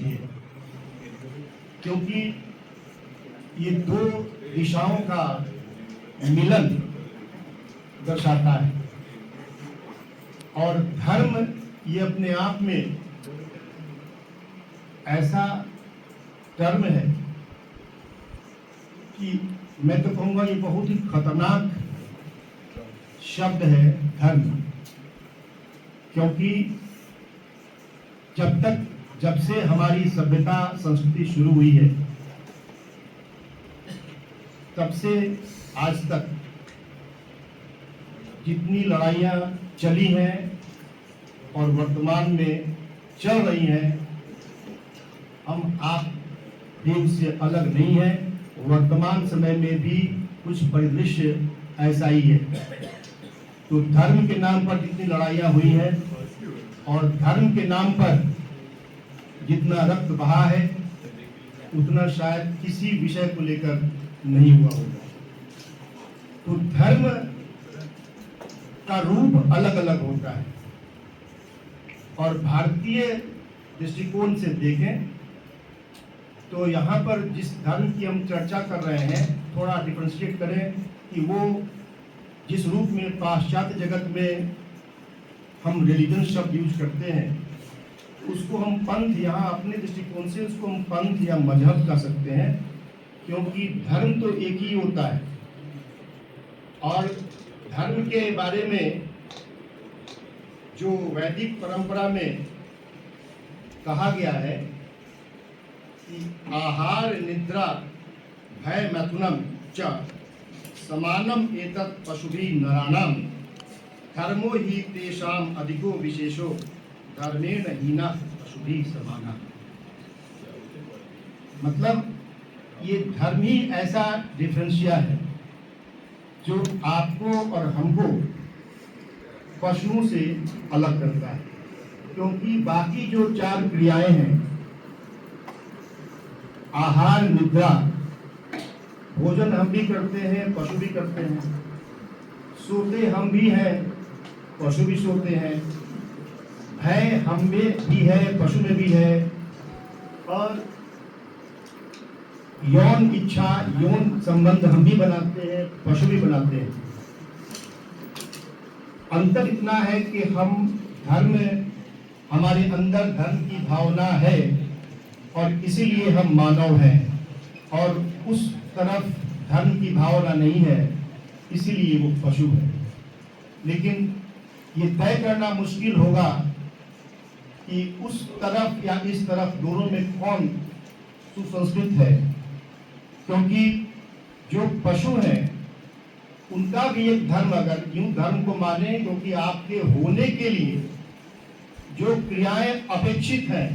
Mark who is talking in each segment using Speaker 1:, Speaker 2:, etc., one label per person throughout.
Speaker 1: चाहिए, क्योंकि ये दो दिशाओं का मिलन दर्शाता है। और धर्म ये अपने आप में ऐसा टर्म है कि मैं तो कहूँगा ये बहुत ही खतरनाक शब्द है धर्म, क्योंकि जब से हमारी सभ्यता संस्कृति शुरू हुई है तब से आज तक जितनी लड़ाइयाँ चली हैं और वर्तमान में चल रही हैं, हम आप देश से अलग नहीं हैं। वर्तमान समय में भी कुछ परिदृश्य ऐसा ही है। तो धर्म के नाम पर जितनी लड़ाइयाँ हुई हैं और धर्म के नाम पर जितना रक्त बहा है, उतना शायद किसी विषय को लेकर नहीं हुआ होगा। तो धर्म का रूप अलग अलग होता है, और भारतीय दृष्टिकोण से देखें तो यहाँ पर जिस धर्म की हम चर्चा कर रहे हैं, थोड़ा डिफरेंशिएट करें कि वो जिस रूप में पाश्चात्य जगत में हम रिलीजन शब्द यूज करते हैं, उसको हम पंथ, यहाँ अपने दृष्टिकोण से उसको हम पंथ या मजहब कह सकते हैं, क्योंकि धर्म तो एक ही होता है। और धर्म के बारे में जो वैदिक परंपरा में कहा गया है कि आहार निद्रा भय मैथुनम च समानम एतत् पशुभिः नराणाम धर्मो ही तेषाम अधिको विशेषो धर्मेण हीना पशुभिः समाना। मतलब ये धर्म ही ऐसा डिफरेंशिया है जो आपको और हमको पशुओं से अलग करता है, क्योंकि बाकी जो चार क्रियाएं हैं, आहार निद्रा, भोजन हम भी करते हैं, पशु भी करते हैं, सोते हम भी हैं, पशु भी सोते हैं, भय हम में भी है, पशु में भी है, और यौन इच्छा, यौन संबंध हम भी बनाते हैं, पशु भी बनाते हैं। अंतर इतना है कि हम धर्म, हमारे अंदर धर्म की भावना है और इसीलिए हम मानव हैं, और उस तरफ धर्म की भावना नहीं है, इसीलिए वो पशु है। लेकिन ये तय करना मुश्किल होगा कि उस तरफ या इस तरफ दोनों में कौन सुसंस्कृत है, क्योंकि जो पशु हैं उनका भी एक धर्म, अगर यूं धर्म को माने, क्योंकि आपके होने के लिए जो क्रियाएं अपेक्षित हैं,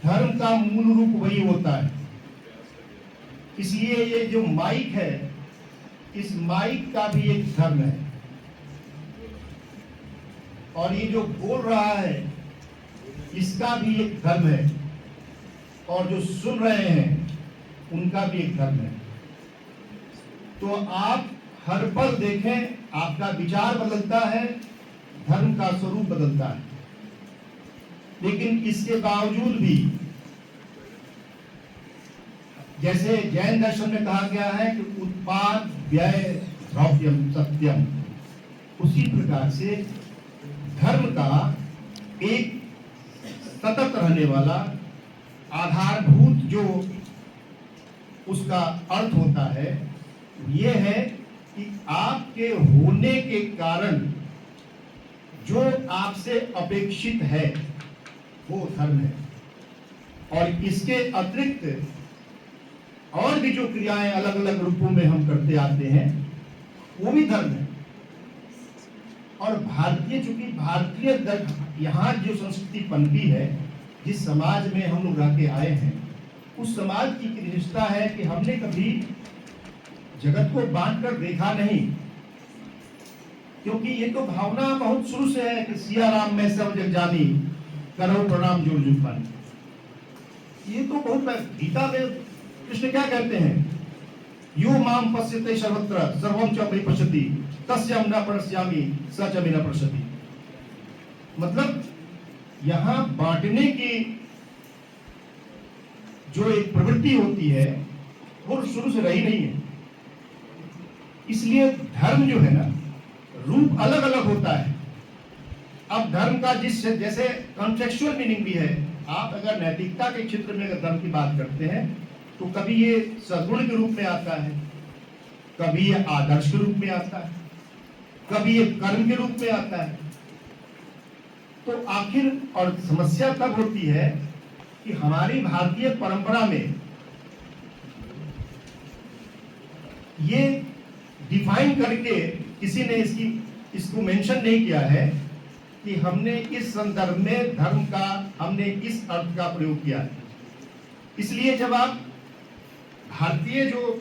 Speaker 1: धर्म का मूल रूप वही होता है। इसलिए ये जो माइक है, इस माइक का भी एक धर्म है, और ये जो बोल रहा है इसका भी एक धर्म है, और जो सुन रहे हैं उनका भी एक धर्म है। तो आप हर पल देखें, आपका विचार बदलता है, धर्म का स्वरूप बदलता है। लेकिन इसके बावजूद भी, जैसे जैन दर्शन में कहा गया है कि उत्पाद व्यय द्रव्यम सत्यम, उसी प्रकार से धर्म का एक सतत रहने वाला आधारभूत जो उसका अर्थ होता है, ये है कि आपके होने के कारण जो आपसे अपेक्षित है वो धर्म है, और इसके अतिरिक्त और भी जो क्रियाएं अलग अलग रूपों में हम करते आते हैं वो भी धर्म है। और चूंकि भारतीय यहाँ जो संस्कृति पनपी है, जिस समाज में हम लोग रह के आए हैं, उस समाज की विशेषता है कि हमने कभी जगत को बांट कर देखा नहीं, क्योंकि ये तो भावना बहुत शुरू से है कि सिया राम में सब जग जानी, करो प्रणाम जोर जुपानी। ये तो बहुत, गीता में कृष्ण क्या कहते हैं, यो माम पश्यते सर्वत्र सर्वम च मयि पश्यति तस्याम न प्रणश्यामि स च मे न प्रणश्यति। मतलब यहां बांटने की जो एक प्रवृत्ति होती है वो शुरू से रही नहीं है। इसलिए धर्म जो है ना, रूप अलग अलग होता है। अब धर्म का जैसे कॉन्टेक्चुअल मीनिंग भी है। आप अगर नैतिकता के क्षेत्र में अगर धर्म की बात करते हैं तो कभी ये सद्गुण के रूप में आता है, कभी ये आदर्श के रूप में आता है, कभी ये कर्म के रूप में आता है। तो आखिर और समस्या तब होती है कि हमारी भारतीय परंपरा में ये डिफाइन करके किसी ने इसको मेंशन नहीं किया है कि हमने इस संदर्भ में धर्म का हमने इस अर्थ का प्रयोग किया है। इसलिए जब आप भारतीय जो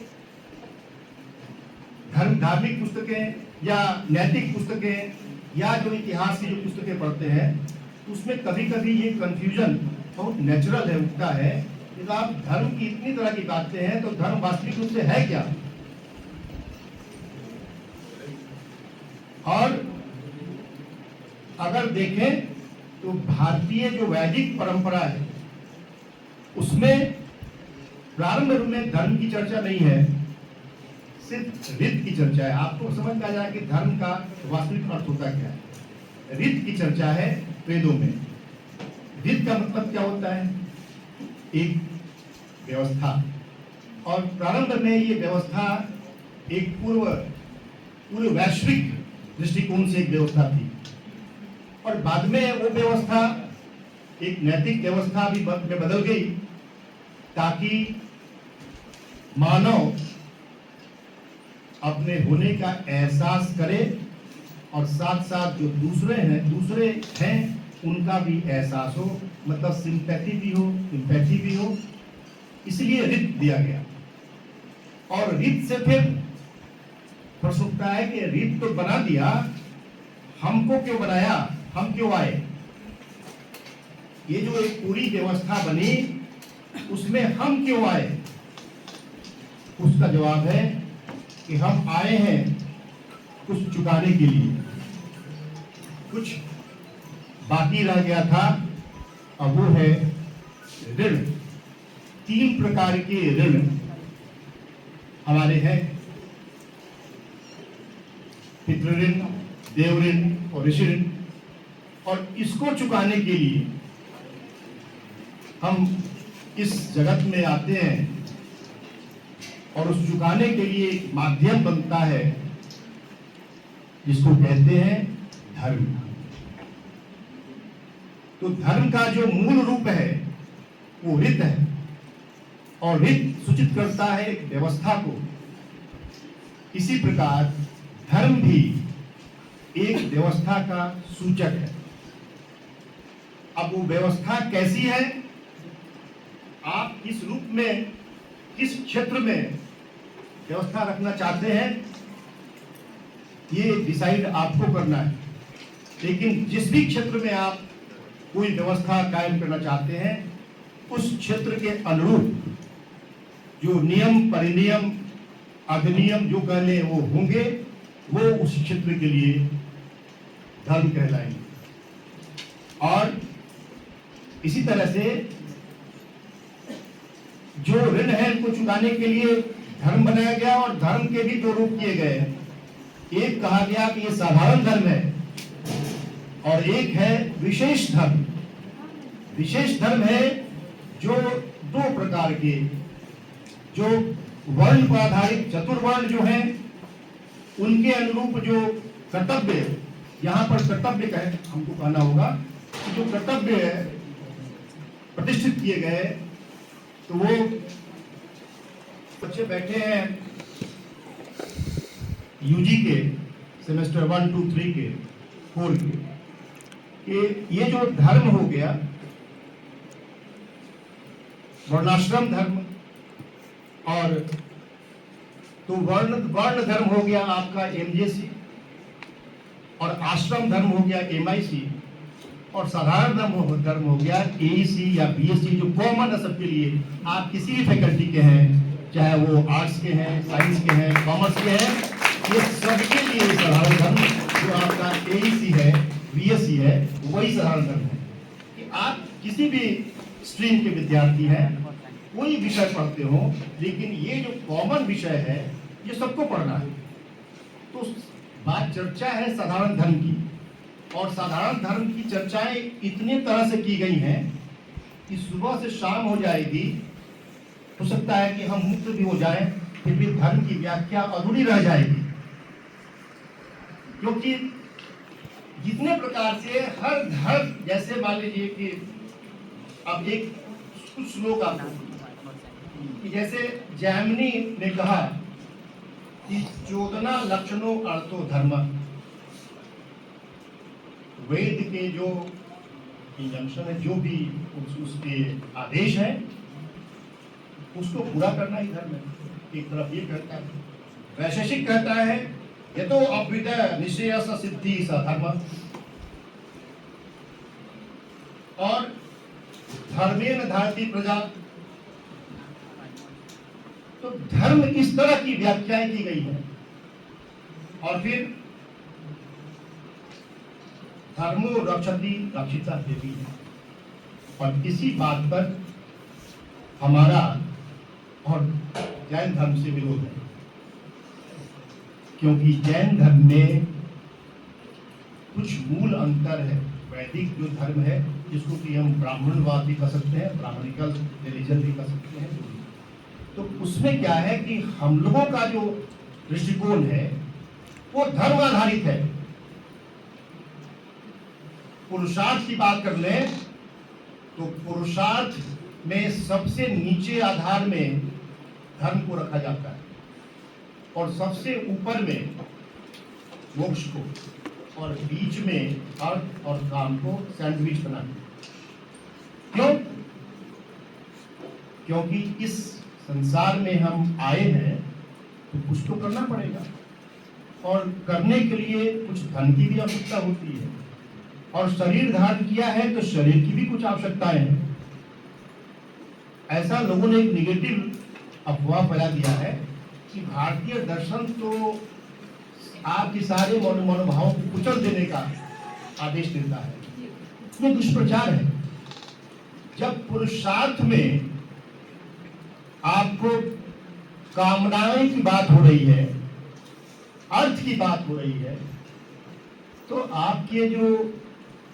Speaker 1: धार्मिक पुस्तकें या नैतिक पुस्तकें या जो इतिहास की जो पुस्तकें पढ़ते हैं उसमें कभी कभी ये कंफ्यूजन बहुत नेचुरल है, उठता है कि तो आप धर्म की इतनी तरह की बातें हैं तो धर्म वास्तविक रूप से है क्या। और अगर देखें तो भारतीय जो वैदिक परंपरा है उसमें प्रारंभ में धर्म की चर्चा नहीं है, सिर्फ रीत की चर्चा है। आपको समझ में आ जाए कि धर्म का वास्तविक अर्थ होता क्या है। रीत की चर्चा है वेदों में। रीत का मतलब क्या होता है? एक व्यवस्था। और प्रारंभ में ये व्यवस्था एक पूरे वैश्विक दृष्टिकोण से एक व्यवस्था थी और बाद में वो व्यवस्था एक नैतिक व्यवस्था भी में बदल गई ताकि मानव अपने होने का एहसास करे और साथ साथ जो दूसरे हैं उनका भी एहसास हो, मतलब सिंपैथी भी हो, एम्पैथी भी हो। इसलिए रित दिया गया। और रित से फिर प्रश्न उठता है कि रित तो बना दिया, हमको क्यों बनाया, हम क्यों आए? ये जो एक पूरी व्यवस्था बनी उसमें हम क्यों आए? उसका जवाब है कि हम आए हैं कुछ चुकाने के लिए। कुछ बाकी रह गया था, अब वो है ऋण। 3 प्रकार के ऋण हमारे हैं, पितृ ऋण, देव ऋण और ऋषि ऋण। और इसको चुकाने के लिए हम इस जगत में आते हैं और उस चुकाने के लिए एक माध्यम बनता है जिसको कहते हैं धर्म। तो धर्म का जो मूल रूप है वो रीत है और रीत सूचित करता है एक व्यवस्था को। इसी प्रकार धर्म भी एक व्यवस्था का सूचक है। अब वो व्यवस्था कैसी है, आप किस रूप में, किस क्षेत्र में व्यवस्था रखना चाहते हैं, ये डिसाइड आपको करना है। लेकिन जिस भी क्षेत्र में आप कोई व्यवस्था कायम करना चाहते हैं उस क्षेत्र के अनुरूप जो नियम, परिनियम, अधिनियम जो कहले वो होंगे, वो उस क्षेत्र के लिए धर्म कहलाएंगे। और इसी तरह से जो ऋण है उनको चुकाने के लिए धर्म बनाया गया और धर्म के भी 2 रूप किए गए। एक कहा गया कि ये साधारण धर्म है और एक है विशेष धर्म। विशेष धर्म है जो 2 प्रकार के, जो वर्ण पर आधारित चतुर्वर्ण जो हैं उनके अनुरूप जो कर्तव्य, यहाँ पर कर्तव्य कहे हमको कहना होगा कि जो कर्तव्य है प्रतिष्ठित किए गए। तो वो बच्चे बैठे हैं यूजी के सेमेस्टर 1, 2, 3 के, 4 के, कि ये जो धर्म हो गया वर्णाश्रम धर्म, और तो वर्ण धर्म हो गया आपका एमजेसी, और आश्रम धर्म हो गया एमआईसी, और साधारण धर्म हो गया एईसी या बीएससी, जो कॉमन है सबके लिए। आप किसी भी फैकल्टी के हैं, चाहे वो आर्ट्स के हैं, साइंस के हैं, कॉमर्स के हैं, ये सबके लिए साधारण धर्म जो आपका एईसी है, बीएससी है, वही साधारण धर्म है। आप किसी भी स्ट्रीम के विद्यार्थी हैं, कोई विषय पढ़ते हो, लेकिन ये जो कॉमन विषय है ये सबको पढ़ना है। तो बात चर्चा है साधारण धर्म की, और साधारण धर्म की चर्चाएं इतनी तरह से की गई हैं कि सुबह से शाम हो जाएगी, हो सकता है कि हम मुक्त भी हो जाएं, फिर भी धर्म की व्याख्या अधूरी रह जाएगी। क्योंकि जितने प्रकार से हर धर्म, जैसे मान लीजिए कि अब एक कुछ श्लोक आपको कि जैसे जैमिनी ने कहा कि 14 लक्षणों अर्थो धर्म, वेद के जो इंजंक्शन है, जो भी उसके आदेश है, उसको पूरा करना ही धर्म है। एक तरफ ये कहता है, वैशेषिक कहता है ये तो अभ्युदय निश्चय सिद्धि स धर्म, और धर्मेण धारती प्रजा। तो धर्म इस तरह की व्याख्याएं की गई है। और फिर धर्मो रक्षति रक्षिता देवी है। और इसी बात पर हमारा और जैन धर्म से विरोध है, क्योंकि जैन धर्म में कुछ मूल अंतर है। वैदिक जो धर्म है, जिसको कि हम ब्राह्मणवाद भी कह सकते हैं, ब्राह्मणिकल रिलीजन भी कह सकते हैं, तो उसमें क्या है कि हम लोगों का जो दृष्टिकोण है वो धर्म आधारित है। पुरुषार्थ की बात कर ले तो पुरुषार्थ में सबसे नीचे आधार में धर्म को रखा जाता है, और सबसे ऊपर में मोक्ष को, और बीच में अर्थ और काम को सैंडविच बना दिया। क्यों? क्योंकि इस संसार में हम आए हैं तो कुछ तो करना पड़ेगा, और करने के लिए कुछ धन की भी आवश्यकता होती है, और शरीर धारण किया है तो शरीर की भी कुछ आवश्यकताएं हैं। ऐसा लोगों ने एक निगेटिव अफवाह फैला दिया है कि भारतीय दर्शन तो आपके सारे मनोभावों को कुचल देने का आदेश देता है। ये दुष्प्रचार है। जब पुरुषार्थ में आपको कामनाएं की बात हो रही है, अर्थ की बात हो रही है, तो आपके जो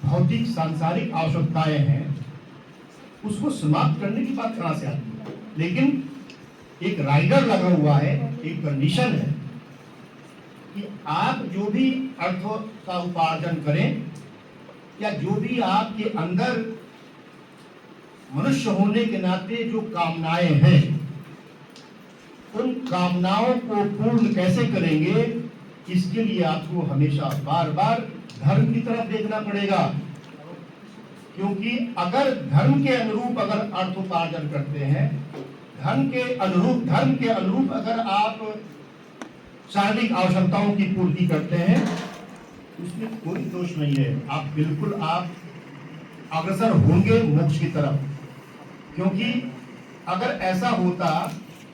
Speaker 1: भौतिक सांसारिक आवश्यकताएं हैं उसको समाप्त करने की बात कहां से आती है? लेकिन एक राइडर लगा हुआ है, एक कंडीशन है कि आप जो भी अर्थ का उपार्जन करें, या जो भी आपके अंदर मनुष्य होने के नाते जो कामनाएं हैं, उन कामनाओं को पूर्ण कैसे करेंगे, इसके लिए आपको हमेशा बार बार धर्म की तरफ देखना पड़ेगा। क्योंकि अगर धर्म के अनुरूप अगर अर्थोपार्जन करते हैं, धर्म के अनुरूप अगर आप शारीरिक आवश्यकताओं की पूर्ति करते हैं, उसमें कोई दोष नहीं है। आप बिल्कुल अग्रसर होंगे मोक्ष की तरफ। क्योंकि अगर ऐसा होता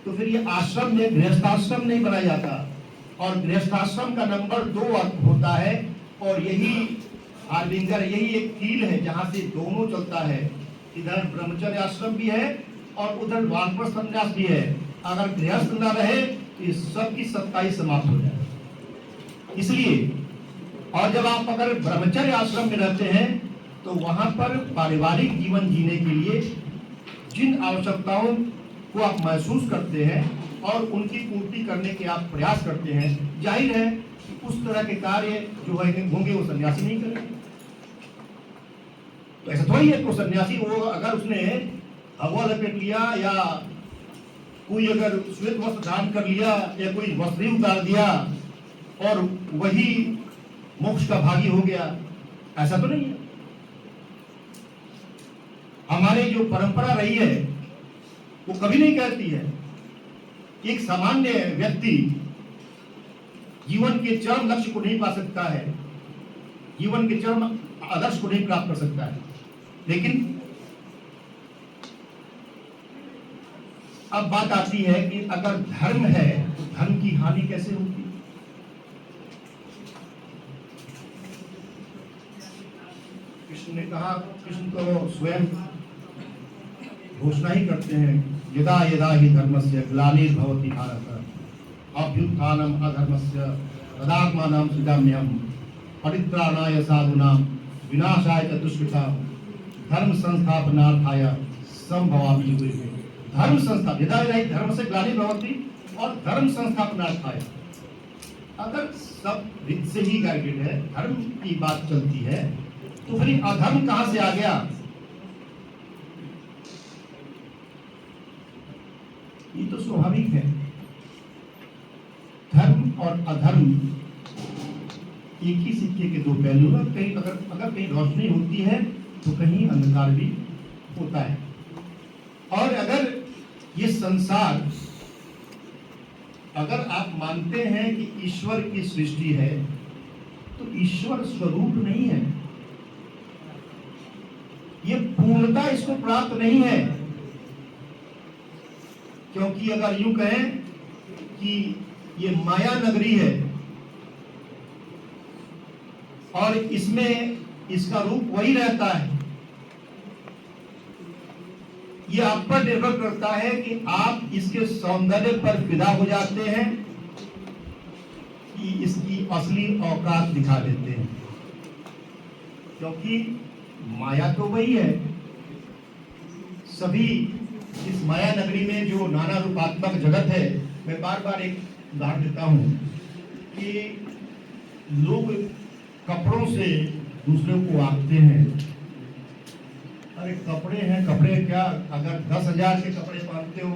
Speaker 1: तो फिर ये आश्रम में गृहस्थाश्रम नहीं बनाया जाता, और गृहस्थाश्रम का नंबर 2 होता है, और यही आर्लिंगर, यही एक कील है जहां से दोनों चलता है। इधर ब्रह्मचर्य आश्रम भी है और उधर वानप्रस्थ संन्यास भी है। अगर गृहस्थ न रहे तो इस सब की सत्ता ही समाप्त हो जाए। इसलिए, और जब आप अगर ब्रह्मचर्य आश्रम में रहते हैं तो वहां पर पारिवारिक जीवन जीने के लिए जिन आवश्यकताओं को आप महसूस करते हैं और उनकी पूर्ति करने के आप प्रयास करते हैं, जाहिर है कि उस तरह के कार्य जो होंगे वो सन्यासी नहीं करेंगे। तो ऐसा थोड़ी है कि सन्यासी वो अगर उसने हवा लपेट लिया, या कोई अगर श्वेत वस्त्र धारण कर लिया, या कोई वस्त्र उतार दिया और वही मोक्ष का भागी हो गया, ऐसा तो नहीं है। हमारे जो परंपरा रही है वो कभी नहीं कहती है एक सामान्य व्यक्ति जीवन के चरम लक्ष्य को नहीं पा सकता है, जीवन के चरम आदर्श को नहीं प्राप्त कर सकता है। लेकिन अब बात आती है कि अगर धर्म है तो धर्म की हानि कैसे होगी? कृष्ण कृष्ण ने कहा, कृष्ण तो स्वयं घोषणा ही करते हैं, यदा यदा ही धर्मस्य ग्लानिर्भवति भारत अभ्युत्थानम अधर्मस्य तदात्मानं सृजाम्यहम् परित्राणाय साधूनां विनाशाय च दुष्कृतां धर्म संस्थापनार्थाय संभवामि युगे युगे। धर्म संस्था यदा यदा ही धर्म से ग्लानिर्भवति और धर्म संस्थापनार्थाय, अगर सब रीत से ही गाइडेड है, धर्म की बात चलती है, तो फिर अधर्म कहां से आ गया? ये तो स्वाभाविक है। धर्म और अधर्म एक ही सिक्के के दो पहलू हैं। कहीं अगर कहीं रोशनी होती है तो कहीं अंधकार भी होता है। और अगर ये संसार, अगर आप मानते हैं कि ईश्वर की सृष्टि है, तो ईश्वर स्वरूप नहीं है, ये पूर्णता इसको प्राप्त नहीं है। क्योंकि अगर यूं कहें कि ये माया नगरी है और इसमें इसका रूप वही रहता है, ये आप पर निर्भर करता है कि आप इसके सौंदर्य पर फिदा हो जाते हैं कि इसकी असली औकात दिखा देते हैं। क्योंकि माया तो वही है। सभी इस माया नगरी में जो नाना रूपात्मक जगत है, मैं बार बार एक उदाहरण देता हूं कि लोग कपड़ों से दूसरे को आंकते हैं। अरे कपड़े हैं, कपड़े क्या, अगर 10,000 के कपड़े पहनते हो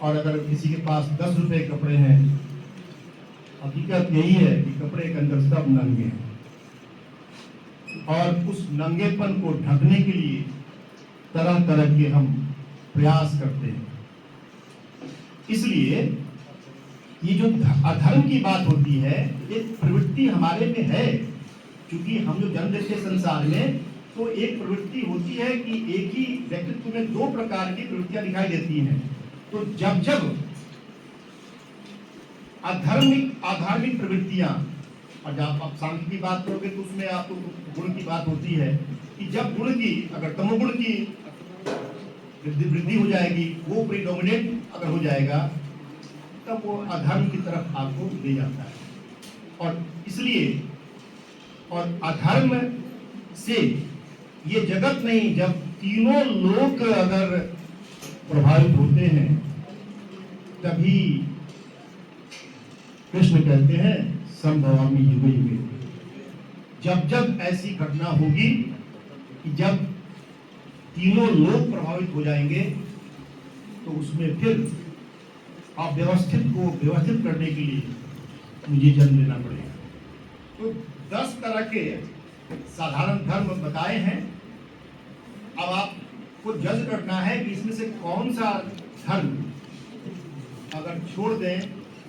Speaker 1: और अगर किसी के पास 10 रुपए के कपड़े हैं, हकीकत यही है कि कपड़े के अंदर सब नंगे हैं और उस नंगेपन को ढकने के लिए तरह तरह के हम प्रयास करते हैं। इसलिए ये जो अधर्म की बात होती है, एक प्रवृत्ति हमारे में है। क्योंकि हम जो जन्म लेते हैं संसार में, तो एक प्रवृत्ति होती है कि एक ही व्यक्तित्व में दो प्रकार की प्रवृत्तियां दिखाई देती हैं। तो जब जब आधार्मिक प्रवृत्तियां, और जब आप सांख्य की बात करोगे तो उसमें आपको गुण की बात होती है कि जब गुण की, अगर तमोगुण की वृद्धि हो जाएगी, वो प्रीडोमिनेट अगर हो जाएगा, तब वो अधर्म की तरफ आपको ले जाता है। और इसलिए, और अधर्म से ये जगत नहीं, जब तीनों लोग अगर प्रभावित होते हैं, तभी कृष्ण कहते हैं संभवामि युगे युगे। जब जब ऐसी घटना होगी कि जब तीनों लोग प्रभावित हो जाएंगे, तो उसमें फिर अव्यवस्थित को व्यवस्थित करने के लिए मुझे जन्म लेना पड़ेगा। तो 10 तरह के साधारण धर्म बताए हैं। अब आपको जज करना है कि इसमें से कौन सा धर्म अगर छोड़ दें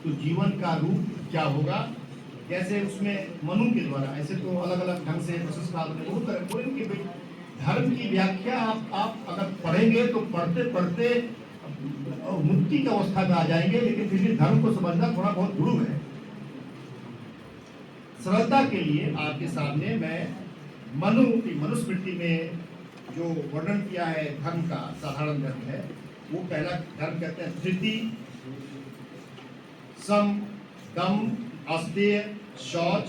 Speaker 1: तो जीवन का रूप क्या होगा। जैसे उसमें मनु के द्वारा, ऐसे तो अलग अलग ढंग से बहुत तरह धर्म की व्याख्या आप अगर पढ़ेंगे तो पढ़ते पढ़ते मुक्ति की अवस्था में आ जाएंगे। लेकिन फिर भी धर्म को समझना थोड़ा बहुत दुर्लभ है। सरलता के लिए आपके सामने मैं मनुस्मृति में जो वर्णन किया है धर्म का, साधारण धर्म है, वो पहला धर्म कहते हैं धृति, सम, दम, अस्तेय, शौच,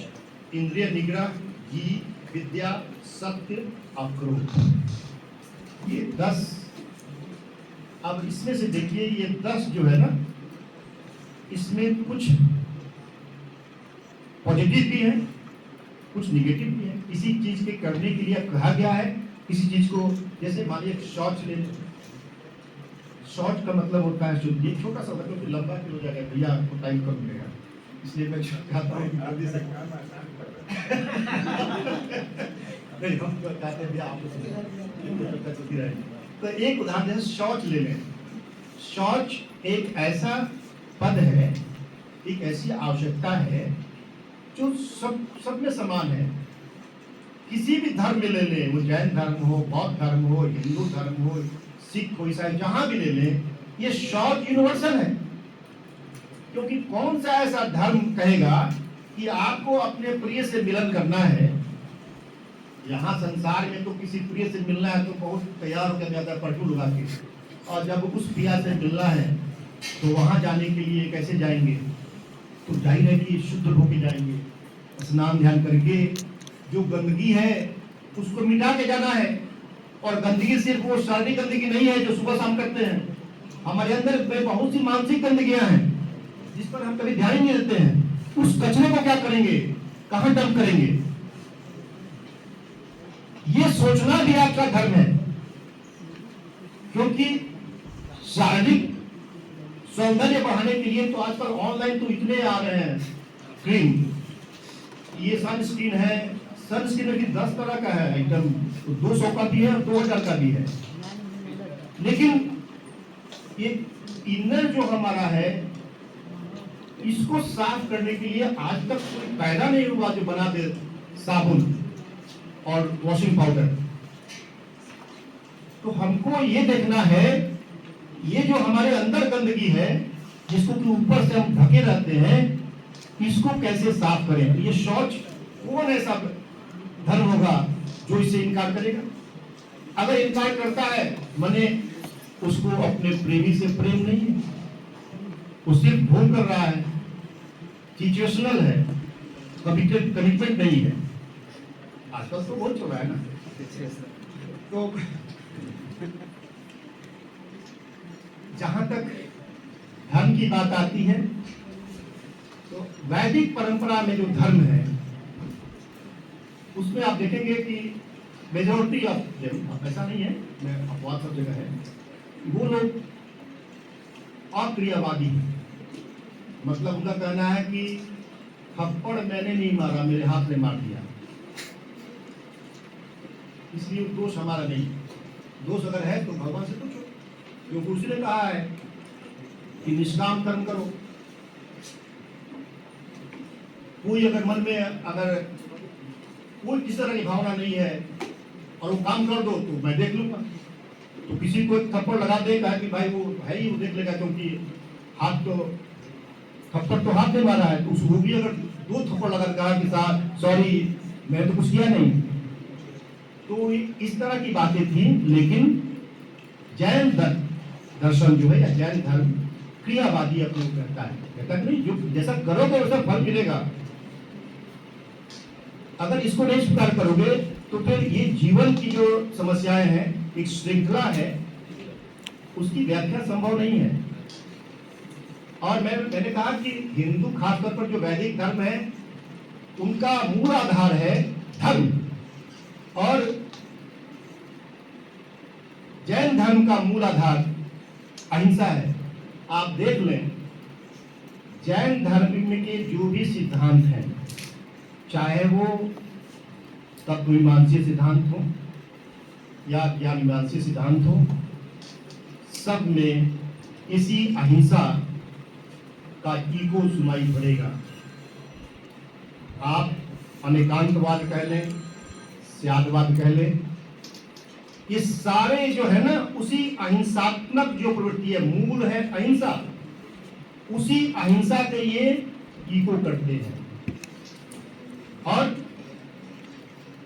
Speaker 1: इंद्रिय निग्रह, घी, विद्या, सत्य, अक्रोध। ये 10। अब इसमें से देखिए, ये 10 जो है ना, इसमें कुछ पॉजिटिव भी है, कुछ निगेटिव भी है। किसी चीज के करने के लिए कहा गया है, किसी चीज को, जैसे मान लीजिए शौच ले लें। शौच का मतलब होता है शुद्ध। ये छोटा सा मतलब लंबा भी हो जाएगा, भैया आपको टाइम कम मिलेगा, इसलिए मैं कहता हूँ नहीं, हम कहते हैं आप तो एक उदाहरण जैसे शौच ले लें। शौच एक ऐसा पद है, एक ऐसी आवश्यकता है जो सब में समान है। किसी भी धर्म में ले लें, वो जैन धर्म हो, बौद्ध धर्म हो, हिंदू धर्म हो, सिख हो, ईसाई, जहां भी ले लें, ये शौच यूनिवर्सल है। क्योंकि कौन सा ऐसा धर्म कहेगा कि आपको अपने प्रिय से मिलन करना है यहाँ संसार में तो किसी प्रिय से मिलना है तो बहुत तैयार होकर जाता है परफ्यूम लगा के, और जब उस प्रिया से मिलना है तो वहाँ जाने के लिए कैसे जाएंगे? तो जाहिर है कि शुद्ध होके जाएंगे, स्नान ध्यान करके। जो गंदगी है उसको मिटा के जाना है। और गंदगी सिर्फ वो शारीरिक गंदगी नहीं है जो सुबह शाम करते हैं। हमारे अंदर में बहुत सी मानसिक गंदगियां हैं जिस पर हम कभी ध्यान नहीं देते हैं। उस कचरे को क्या करेंगे, कहां डंप करेंगे? ये सोचना भी आपका धर्म है, क्योंकि शारीरिक सौंदर्य बढ़ाने के लिए तो आजकल ऑनलाइन तो इतने आ रहे हैं क्रीम। ये सनस्क्रीन है, सनस्क्रीन भी 10 तरह का है आइटम, 200 का भी है और 2000 का भी है। लेकिन ये इनर जो हमारा है इसको साफ करने के लिए आज तक कोई पैदा नहीं हुआ जो बना दे साबुन और वॉशिंग पाउडर। तो हमको ये देखना है ये जो हमारे अंदर गंदगी है जिसको कि ऊपर से हम ढके रहते हैं, इसको कैसे साफ करें। तो ये शौच कौन ऐसा धर्म होगा जो इसे इनकार करेगा? अगर इनकार करता है माने उसको अपने प्रेमी से प्रेम नहीं है, वो सिर्फ भोग कर रहा है, सिचुएशनल है, कमिटमेंट नहीं है। आजकल तो बहुत चल रहा है ना। तो जहां तक धर्म की बात आती है तो वैदिक परंपरा में जो धर्म है उसमें आप देखेंगे कि मेजॉरिटी ऑफ, ऐसा नहीं है, मैं अपवाद सब जगह है, वो लोग अक्रियावादी हैं। मतलब उनका कहना है कि थप्पड़ मैंने नहीं मारा, मेरे हाथ ने मार दिया, इसलिए दोष हमारा नहीं। दोष अगर है तो भगवान से पूछो, क्योंकि उसने कहा है कि निष्काम कर्म करो। कोई अगर मन में अगर कोई किसी तरह की भावना नहीं है और वो काम कर दो तो मैं देख लूंगा। तो किसी को थप्पड़ लगा देगा कि भाई वो है ही, वो देख लेगा, क्योंकि हाथ तो थप्पड़ तो हाथ ने मारा है। तो उसको भी अगर 2 थप्पड़ लगा कहा कि साहब सॉरी मैंने तो कुछ किया नहीं, तो इस तरह की बातें थी। लेकिन जैन दर्शन जो है या जैन धर्म क्रियावादी अपने कहता है, कहता नहीं जो जैसा करोगे वैसा फल मिलेगा। अगर इसको नहीं स्वीकार करोगे तो फिर ये जीवन की जो समस्याएं हैं, एक श्रृंखला है, उसकी व्याख्या संभव नहीं है। और मैंने कहा कि हिंदू खासतौर पर जो वैदिक धर्म है उनका मूल आधार है धर्म, और जैन धर्म का मूल आधार अहिंसा है। आप देख लें जैन धर्म में के जो भी सिद्धांत हैं, चाहे वो तत्वमीमांसीय सिद्धांत हो या ज्ञानमीमांसीय सिद्धांत हो, सब में इसी अहिंसा का ईको सुनाई पड़ेगा। आप अनेकांतवाद कह लें, स्यादवाद कह लें, ये सारे जो है ना उसी अहिंसात्मक जो प्रवृत्ति है, मूल है अहिंसा, उसी अहिंसा के ये ईको करते हैं। और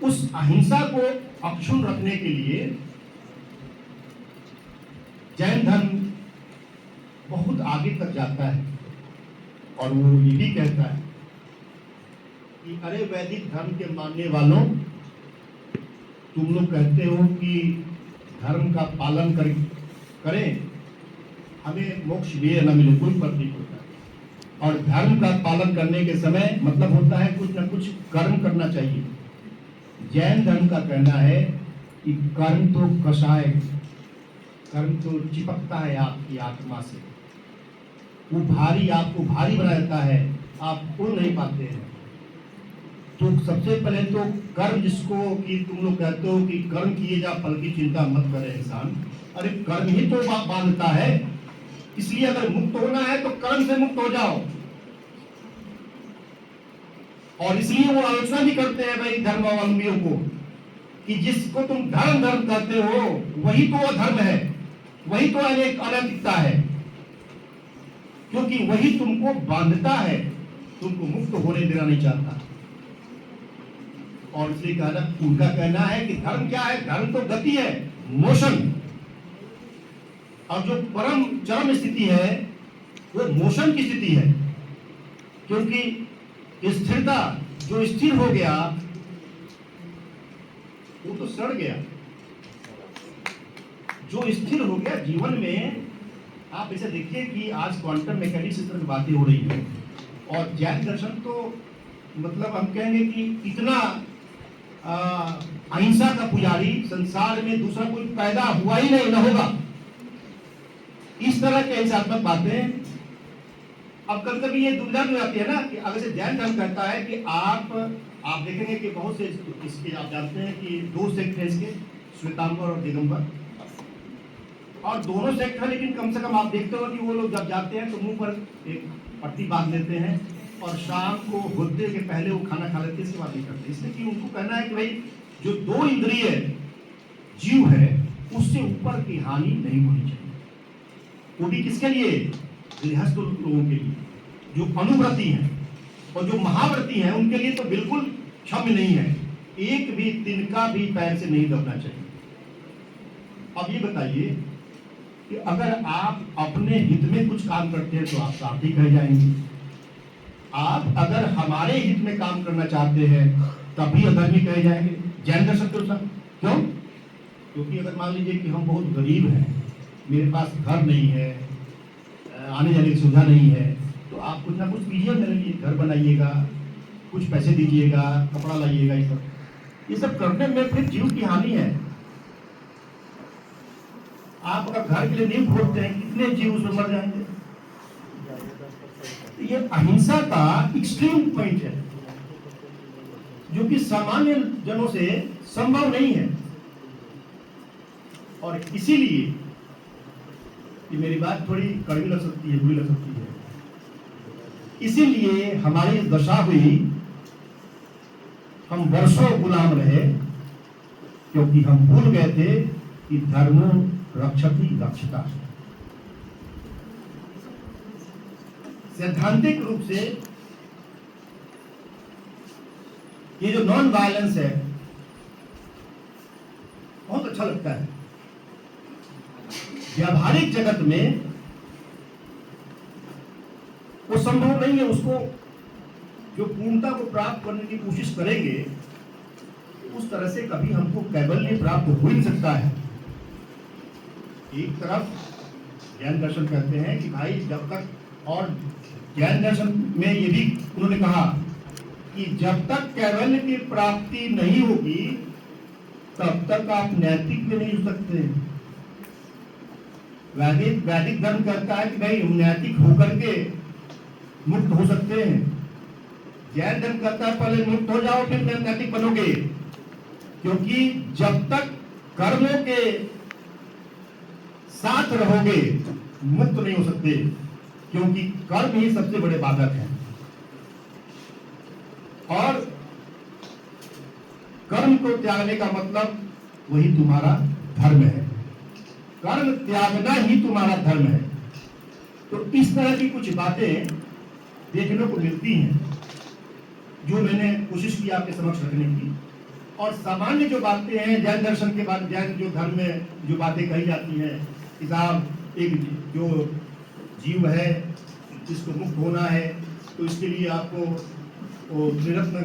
Speaker 1: उस अहिंसा को अक्षुण्ण रखने के लिए जैन धर्म बहुत आगे तक जाता है। और वो ये भी कहता है कि अरे वैदिक धर्म के मानने वालों, तुम लोग कहते हो कि धर्म का पालन करें, हमें मोक्ष मिले न मिले कोई फर्क नहीं पड़ता। और धर्म का पालन करने के समय मतलब होता है कुछ न कुछ कर्म करना चाहिए। जैन धर्म का कहना है कि कर्म तो कषाय, कर्म तो चिपकता है आपकी आत्मा से, वो भारी, आपको भारी बना देता है, आप उड़ नहीं पाते हैं। तो सबसे पहले तो कर्म, जिसको कि तुम लोग कहते हो कि कर्म किए जा फल की चिंता मत करे इंसान, अरे कर्म ही तो बांधता है। इसलिए अगर मुक्त होना है तो कर्म से मुक्त हो जाओ। और इसलिए वो आलोचना भी करते हैं भाई धर्मावलंबियों को कि जिसको तुम धर्म कहते हो वही तो अधर्म है, वही तो अनैतिकता है, क्योंकि वही तुमको बांधता है, तुमको मुक्त होने देना नहीं चाहता। और इसलिए कहना, उनका कहना है कि धर्म क्या है? धर्म तो गति है, मोशन। और जो परम चरम स्थिति है वो मोशन की स्थिति है, क्योंकि स्थिरता, जो स्थिर हो गया वो तो सड़ गया। जो स्थिर हो गया जीवन में, आप इसे देखिए कि आज क्वांटम मैकेनिक्स इस तरह की बातें हो रही है, और जैन दर्शन तो मतलब हम कहेंगे कि इतना अहिंसा का पुजारी संसार में दूसरा कोई पैदा हुआ ही नहीं, न होगा। इस तरह के हिंसात्मक बातें अब कभी कभी ये दुविधा में आती है ना, कि अगर से जैन धर्म कहता है कि आप देखेंगे कि बहुत से इसके आप जानते हैं कि दो सेक्ट है इसके, श्वेतांबर और दिगंबर, और दोनों सेक्ट है, लेकिन कम से कम आप देखते हो कि वो लोग जब जाते हैं तो मुंह पर एक पट्टी बांध लेते हैं और शाम को होते के पहले वो खाना खा लेते हैं, इसके बाद नहीं करते। इसलिए कि उनको कहना है कि भाई जो दो इंद्रिय जीव है उससे ऊपर की हानि नहीं होनी चाहिए। वो भी किसके लिए? गृहस्थ लोगों के लिए, जो अनुव्रती हैं, और जो महाव्रती हैं उनके लिए तो बिल्कुल क्षम्य नहीं है, एक भी तिनका भी पैर से नहीं दबना चाहिए। अब ये बताइए कि अगर आप अपने हित में कुछ काम करते हैं तो आप साथी कह जाएंगे, आप अगर हमारे हित में काम करना चाहते हैं तभी अधर्मी कहे जाएंगे जैन दर्शन के अनुसार। क्यों? क्योंकि अगर मान लीजिए कि हम बहुत गरीब हैं, मेरे पास घर नहीं है, आने जाने की सुविधा नहीं है, तो आप कुछ ना कुछ कीजिए मेरे लिए, घर बनाइएगा, कुछ पैसे दीजिएगा, कपड़ा लाइएगा, ये सब करने में फिर जीव की हानि है। आप अगर घर के लिए नींव खोदते हैं, कितने जीव उसमें मर जाएंगे। ये अहिंसा का एक्सट्रीम पॉइंट है जो कि सामान्य जनों से संभव नहीं है। और इसीलिए ये मेरी बात थोड़ी कड़वी लग सकती है, बुरी लग सकती है, इसीलिए हमारी दशा हुई, हम वर्षों गुलाम रहे, क्योंकि हम भूल गए थे कि धर्मो रक्षति रक्षिता। सैद्धांतिक रूप से ये जो नॉन वायलेंस है बहुत अच्छा लगता है। व्यावहारिक जगत में वो संभव नहीं है, उसको जो पूर्णता को प्राप्त करने की कोशिश करेंगे उस तरह से कभी हमको कैबल्य प्राप्त हो ही नहीं सकता है। एक तरफ जैन दर्शन कहते हैं कि भाई जब तक, और जैन दर्शन में ये भी उन्होंने कहा कि जब तक कैवल्य की प्राप्ति नहीं होगी तब तक आप नैतिक में नहीं हो सकते। वैदिक धर्म कहता है कि भाई हम नैतिक होकर के मुक्त हो सकते हैं। जैन धर्म कहता है पहले मुक्त हो जाओ फिर नैतिक बनोगे, क्योंकि जब तक कर्मों के साथ रहोगे मुक्त नहीं हो सकते, क्योंकि कर्म ही सबसे बड़े बाधक हैं। और कर्म को त्यागने का मतलब वही तुम्हारा धर्म है, कर्म त्यागना ही तुम्हारा धर्म है। तो इस तरह की कुछ बातें देखने को मिलती हैं जो मैंने कोशिश की आपके समक्ष रखने की। और सामान्य जो बातें हैं जैन दर्शन के बाद, जैन जो धर्म में जो बातें कही जाती हैं कि साहब एक जो जीव है जिसको मुक्त होना है तो इसके लिए आपको वो त्रिरत्न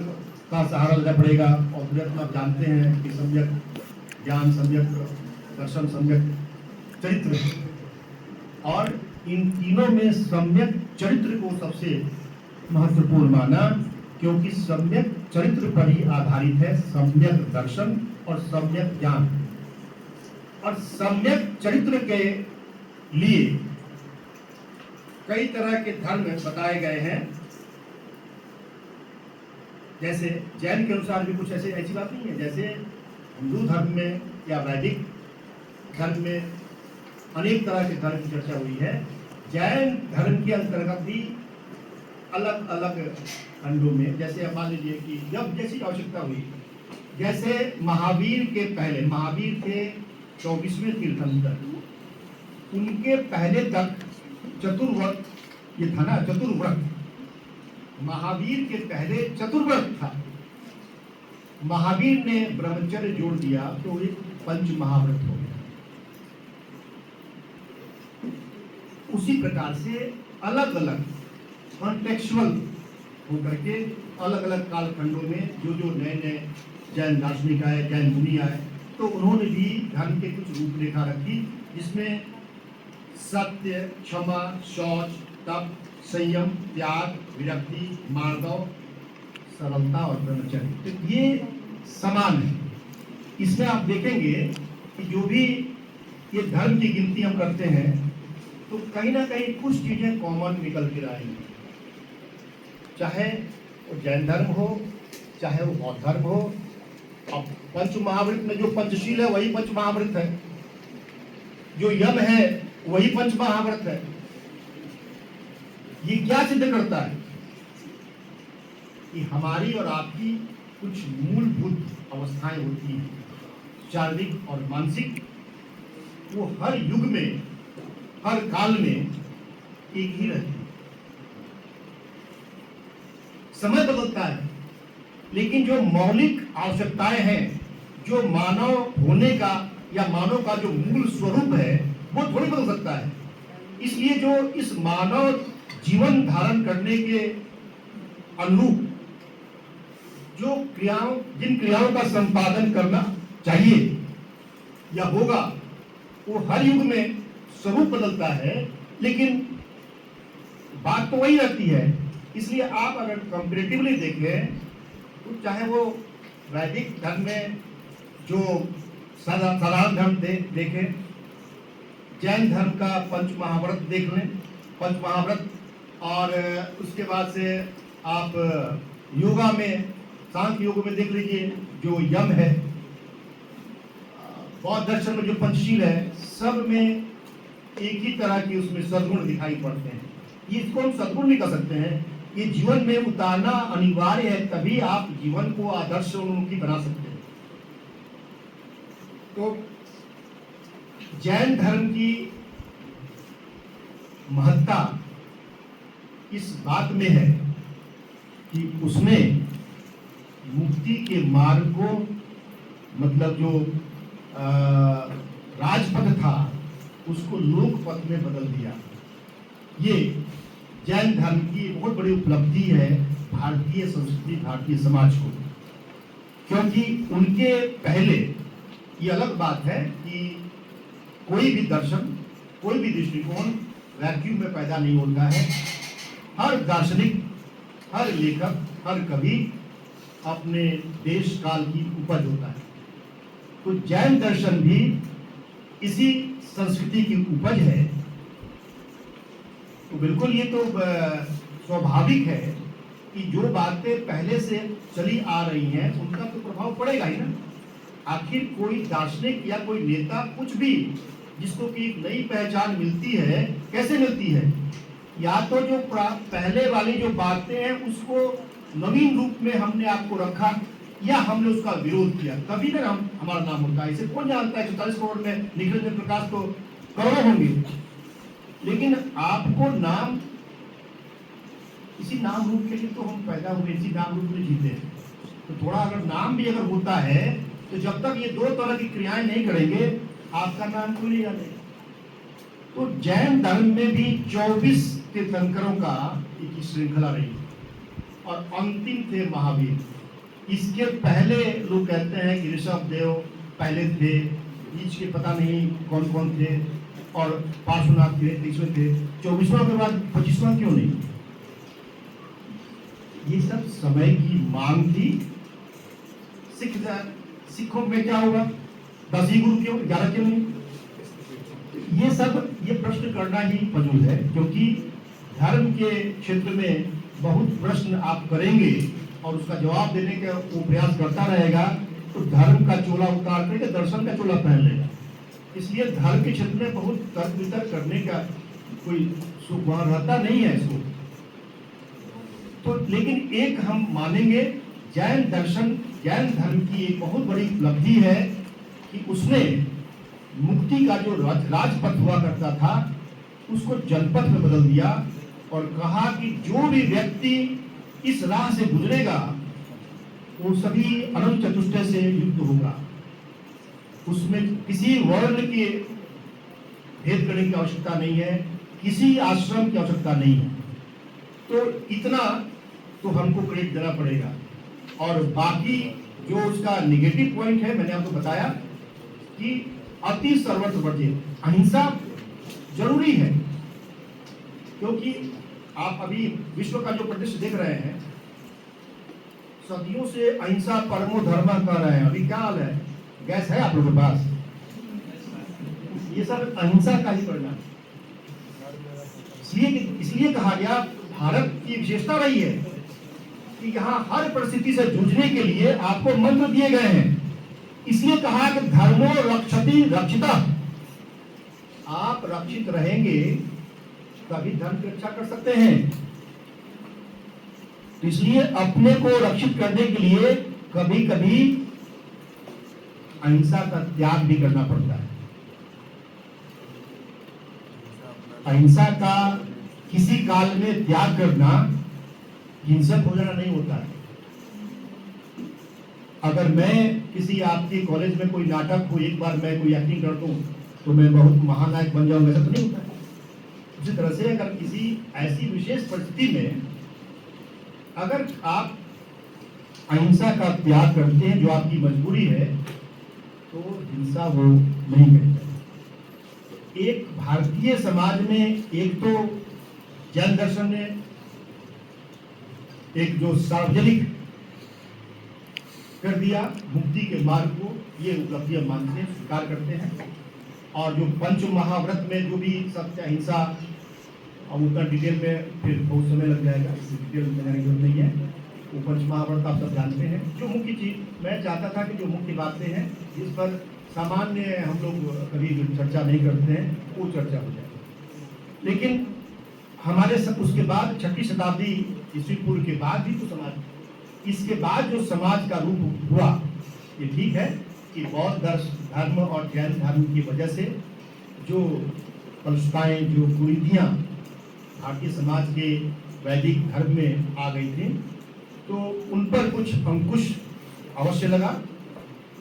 Speaker 1: का सहारा लेना पड़ेगा। और त्रिरत्न आप जानते हैं कि सम्यक ज्ञान, सम्यक दर्शन, सम्यक चरित्र, और इन तीनों में सम्यक चरित्र को सबसे महत्वपूर्ण माना, क्योंकि सम्यक चरित्र पर ही आधारित है सम्यक दर्शन और सम्यक ज्ञान। और सम्यक चरित्र के लिए कई तरह के धर्म बताए गए हैं। जैसे जैन के अनुसार भी कुछ ऐसी बात नहीं है, जैसे हिंदू धर्म में या वैदिक धर्म में अनेक तरह के धर्म की चर्चा हुई है। जैन धर्म के अंतर्गत भी अलग अलग खंडों में, जैसे मान लीजिए कि जब जैसी आवश्यकता हुई, जैसे महावीर के पहले, महावीर के 24वें तीर्थंकर, उनके पहले तक चतुर्व्रत, ये था ना चतुर्व्रत, महावीर के पहले चतुर्व्रत था। महावीर ने ब्रह्मचर्य जोड़ दिया तो एक पंच महाव्रत हो गया। उसी प्रकार से अलग अलग कॉन्टेक्चुअल होकर के अलग अलग कालखंडों में जो जो नए नए जैन दार्शनिक आए, जैन मुनि आए, तो उन्होंने भी धर्म के कुछ रूपरेखा रखी, जिसमें सत्य, क्षमा, शौच, तप, संयम, त्याग, विरक्ति, मार्दव, सरलता और ब्रह्मचर्य, तो ये समान है। इसमें आप देखेंगे कि जो भी ये धर्म की गिनती हम करते हैं तो कहीं ना कहीं कुछ चीजें कॉमन निकल के आएंगी, चाहे वो जैन धर्म हो, चाहे वो बौद्ध धर्म हो। अब पंच महाव्रत में जो पंचशील है वही पंच महाव्रत है, जो यम है वही पंच महाव्रत है। ये क्या सिद्ध करता है कि हमारी और आपकी कुछ मूलभूत अवस्थाएं होती हैं, शारीरिक और मानसिक, वो हर युग में, हर काल में एक ही रहती है। समय बदलता है, लेकिन जो मौलिक आवश्यकताएं हैं, जो मानव होने का या मानव का जो मूल स्वरूप है, वो थोड़ी बदल सकता है। इसलिए जो इस मानव जीवन धारण करने के अनुरूप जो क्रियाओं, जिन क्रियाओं का संपादन करना चाहिए या होगा, वो हर युग में स्वरूप बदलता है, लेकिन बात तो वही रहती है। इसलिए आप अगर कंपैरेटिवली देखें तो चाहे वो वैदिक धर्म में जो साधारण धर्म देखें, जैन धर्म का पंच महाव्रत देख लें, पंच महाव्रत, और उसके बाद से आप योगा में, सांख्य योग में देख लीजिए जो यम है, बौद्ध दर्शन में जो पंचशील है, सब में एक ही तरह की उसमें सद्गुण दिखाई पड़ते हैं। ये इसको हम सद्गुण नहीं कर सकते हैं, ये जीवन में उतारना अनिवार्य है, तभी आप जीवन को आदर्श उन्मुखी बना सकते हैं। तो जैन धर्म की महत्ता इस बात में है कि उसने मुक्ति के मार्ग को, मतलब जो राजपथ था, उसको लोकपथ में बदल दिया। ये जैन धर्म की बहुत बड़ी उपलब्धि है भारतीय संस्कृति, भारतीय समाज को, क्योंकि उनके पहले ये अलग बात है कि कोई भी दर्शन, कोई भी दृष्टिकोण वैक्यूम में पैदा नहीं होता है। हर दार्शनिक, हर लेखक, हर कवि अपने देश काल की उपज होता है। तो जैन दर्शन भी इसी संस्कृति की उपज है। तो बिल्कुल ये तो स्वाभाविक है कि जो बातें पहले से चली आ रही हैं उनका तो प्रभाव पड़ेगा ही ना। आखिर कोई दार्शनिक या कोई नेता, कुछ भी जिसको कि एक नई पहचान मिलती है, कैसे मिलती है? या तो जो पहले वाली जो बातें हैं उसको नवीन रूप में हमने आपको रखा, या हमने उसका विरोध किया, तभी ना हमारा नाम होता है। इसे कौन जानता है? 44 करोड़ में निखिल प्रकाश तो करोड़ों होंगे, लेकिन आपको नाम, इसी नाम रूप के लिए तो हम पैदा हुए, इसी नाम रूप में जीते हैं। तो थोड़ा अगर नाम भी अगर होता है तो जब तक ये दो तरह की क्रियाएं नहीं करेंगे, आपका नाम कोई नहीं जानेगा। तो जैन धर्म में भी 24 तीर्थंकरों का एक श्रृंखला रही, और अंतिम थे महावीर। इसके पहले लोग कहते हैं कि ऋषभ देव पहले थे, बीच के पता नहीं कौन कौन थे, और पार्श्वनाथ थे, 23वें थे, 24वां के बाद 25वां क्यों नहीं? ये सब समय की मांग थी। सिखों में क्या होगा? 10 ही गुरु क्यों, 11 क्यों नहीं? ये सब, ये प्रश्न करना ही फजूल है, क्योंकि धर्म के क्षेत्र में बहुत प्रश्न आप करेंगे और उसका जवाब देने का वो प्रयास करता रहेगा, तो धर्म का चोला उतार करके दर्शन का चोला पहन लेगा। इसलिए धर्म के क्षेत्र में बहुत तर्क वितर्क करने का कोई सुख वहां रहता नहीं है इसको। तो लेकिन एक हम मानेंगे, जैन दर्शन, जैन धर्म की एक बहुत बड़ी उपलब्धि है कि उसने मुक्ति का जो राजपथ हुआ करता था उसको जनपथ में बदल दिया, और कहा कि जो भी व्यक्ति इस राह से गुजरेगा वो सभी अनंत चतुष्टय से युक्त होगा। उसमें किसी वर्ण के भेद करने की आवश्यकता नहीं है, किसी आश्रम की आवश्यकता नहीं है। तो इतना तो हमको क्रेडिट देना पड़ेगा। और बाकी जो उसका निगेटिव पॉइंट है, मैंने आपको बताया कि अति सर्वत्र वर्जित अहिंसा जरूरी है, क्योंकि आप अभी विश्व का जो परिदृश्य देख रहे हैं, सदियों से अहिंसा परमो धर्म कर रहे हैं। अभी क्या हाल है, गैस है आप लोगों के पास? ये सब अहिंसा का ही परिणाम। इसलिए कहा गया, भारत की विशेषता रही है कि यहाँ हर परिस्थिति से जूझने के लिए आपको मंत्र दिए गए हैं। इसलिए कहा कि धर्मो रक्षति रक्षिता। आप रक्षित रहेंगे तभी धर्म की रक्षा कर सकते हैं। इसलिए अपने को रक्षित करने के लिए कभी कभी अहिंसा का त्याग भी करना पड़ता है। अहिंसा का किसी काल में त्याग करना हिंसक हो जाना नहीं होता है। अगर मैं किसी आपके कॉलेज में कोई नाटक हो, एक बार मैं कोई एक्टिंग कर दूं तो मैं बहुत महानायक बन जाऊंगा, ऐसा तो नहीं होता है। उसी तरह से अगर किसी ऐसी विशेष परिस्थिति में अगर आप अहिंसा का त्याग करते हैं, जो आपकी मजबूरी है, तो हिंसा वो नहीं करते। एक भारतीय समाज में एक तो जैन दर्शन ने एक जो सार्वजनिक कर दिया मुक्ति के मार्ग को, ये उपलब्धियां मानते हैं, स्वीकार करते हैं। और जो पंच महाव्रत में जो भी सत्य अहिंसा, अब उतना डिटेल में फिर बहुत समय लग जाएगा, इस डिटेल में जाने की जरूरत नहीं है। वो पंच महाव्रत आप सब जानते हैं। जो मुख्य चीज मैं चाहता था कि जो मुख्य बातें हैं जिस पर सामान्य हम लोग कभी चर्चा नहीं करते हैं, वो चर्चा हो जाए। लेकिन हमारे सब उसके बाद 6वीं शताब्दी ईस्वी पूर्व के बाद भी तो समाज, इसके बाद जो समाज का रूप हुआ, ये ठीक है कि बौद्ध धर्म और जैन धर्म की वजह से जो कलुषताएं, जो कुरीतियां भारतीय समाज के वैदिक धर्म में आ गई थी, तो उन पर कुछ अंकुश अवश्य लगा।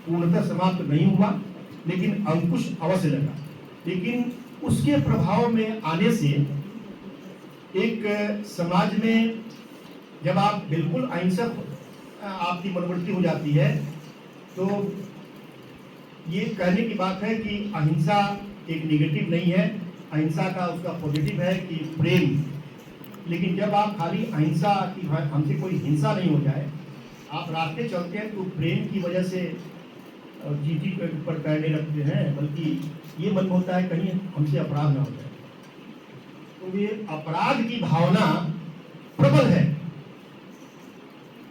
Speaker 1: पूर्णतः समाप्त नहीं हुआ, लेकिन अंकुश अवश्य लगा। लेकिन उसके प्रभाव में आने से एक समाज में जब आप बिल्कुल अहिंसक आपकी मनोवृत्ति हो जाती है, तो ये कहने की बात है कि अहिंसा एक निगेटिव नहीं है। अहिंसा का उसका पॉजिटिव है कि प्रेम। लेकिन जब आप खाली अहिंसा की हमसे कोई हिंसा नहीं हो जाए, आप रास्ते चलते हैं तो प्रेम की वजह से चीटी पर पैर नहीं रखते हैं, बल्कि ये मन होता है कहीं हमसे अपराध ना हो जाए। तो ये अपराध की भावना प्रबल है,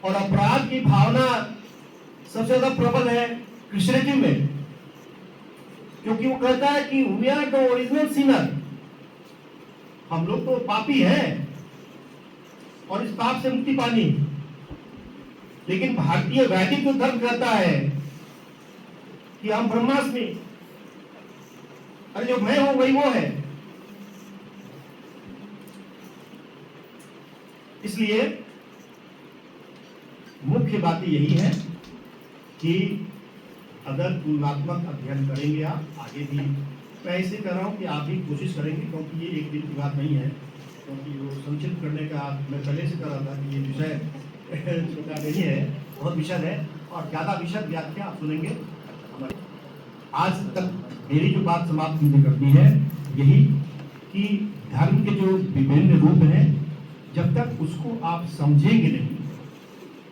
Speaker 1: और अपराध की भावना सबसे ज्यादा प्रबल है क्रिश्चियनिटी में, क्योंकि वो कहता है कि we are the original sinner, हम लोग तो पापी हैं और इस पाप से मुक्ति पानी। लेकिन भारतीय वैदिक जो धर्म कहता है कि हम ब्रह्मास्मि, अरे जो मैं हूं वही वो है। इसलिए मुख्य बात यही है कि अगर तुलनात्मक अध्ययन करेंगे आप आगे भी, मैं इसे कह रहा हूं कि आप भी कोशिश करेंगे, क्योंकि ये एक दिन की बात नहीं है। क्योंकि वो संक्षिप्त करने का मैं पहले से कर रहा था कि ये विषय छोटा नहीं है, बहुत विषय है, और ज़्यादा विषय व्याख्या आप सुनेंगे। आज तक मेरी जो बात समाप्त मुझे करनी है यही कि धर्म के जो विभिन्न रूप हैं, जब तक उसको आप समझेंगे नहीं,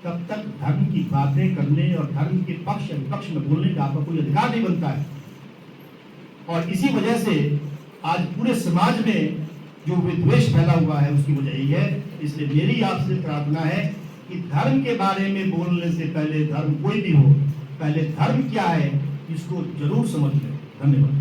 Speaker 1: तब तक धर्म की बातें करने और धर्म के पक्ष विपक्ष में बोलने का आपका कोई अधिकार नहीं बनता है। और इसी वजह से आज पूरे समाज में जो विद्वेष फैला हुआ है उसकी वजह यही है। इसलिए मेरी आपसे प्रार्थना है कि धर्म के बारे में बोलने से पहले, धर्म कोई भी हो, पहले धर्म क्या है इसको जरूर समझ लें। धन्यवाद।